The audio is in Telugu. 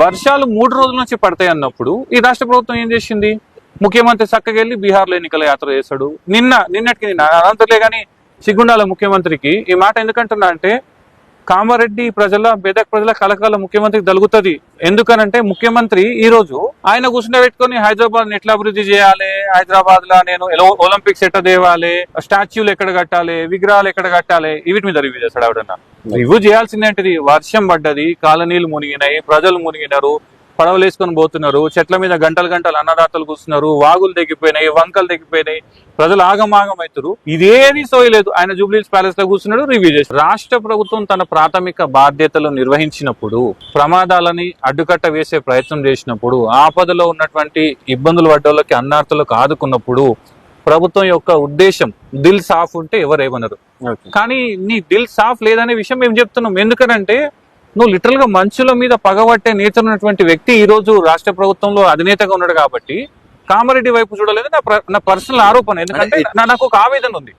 వర్షాలు 3 రోజుల నుంచి పడతాయి అన్నప్పుడు ఈ రాష్ట్ర ప్రభుత్వం ఏం చేసింది? ముఖ్యమంత్రి చక్కగా వెళ్ళి బీహార్లో ఎన్నికల యాత్ర చేశాడు. నిన్నటికి అనంతలే గాని సిగ్గుండాల ముఖ్యమంత్రికి ఈ మాట ఎందుకంటున్నా అంటే, కామారెడ్డి ప్రజల బెదక్ ప్రజల కలకాల ముఖ్యమంత్రికి దలుగుతుంది. ఎందుకనంటే ముఖ్యమంత్రి ఈ రోజు ఆయన కూర్చుండబెట్టుకొని హైదరాబాద్ ఎట్లా అభివృద్ధి చేయాలి, హైదరాబాద్ లా నేను ఒలింపిక్స్ ఎట్లా తేవాలి, స్టాచ్యూలు ఎక్కడ కట్టాలి, విగ్రహాలు ఎక్కడ కట్టాలి, వీటి మీద రివ్యూ చేస్తాడు. ఆవిడన్నా రివ్యూ చేయాల్సిందేంటిది? వర్షం పడ్డది, కాలనీలు మునిగినాయి, ప్రజలు మునిగినారు, పడవలు వేసుకొని పోతున్నారు, చెట్ల మీద గంటలు గంటలు అన్నదాతలు కూర్చున్నారు, వాగులు తెగిపోయినాయి, వంకలు తెగిపోయినాయి, ప్రజలు ఆగమాగం అవుతారు. ఇదేది సోయలేదు. ఆయన జూబ్లీహిల్స్ ప్యాలెస్ లో కూర్చున్నాడు, రివ్యూ చేశారు. రాష్ట్ర ప్రభుత్వం తన ప్రాథమిక బాధ్యతలు నిర్వహించినప్పుడు, ప్రమాదాలని అడ్డుకట్ట వేసే ప్రయత్నం చేసినప్పుడు, ఆపదలో ఉన్నటువంటి ఇబ్బందులు పడ్డోళ్ళకి అన్నార్థులకు ఆదుకున్నప్పుడు ప్రభుత్వం యొక్క ఉద్దేశం దిల్ సాఫ్ ఉంటే ఎవరేమన్నారు. కానీ నీ దిల్ సాఫ్ లేదనే విషయం మేము చెప్తున్నాం. ఎందుకనంటే నువ్వు లిటరల్ గా మంచుల మీద పగబట్టే నేచర్ ఉన్నటువంటి వ్యక్తి ఈ రోజు రాష్ట్ర ప్రభుత్వంలో అధినేతగా ఉన్నాడు కాబట్టి కామారెడ్డి వైపు చూడలేదు నా పర్సనల్ ఆరోపణ. ఎందుకంటే నాకు ఒక ఆవేదన ఉంది.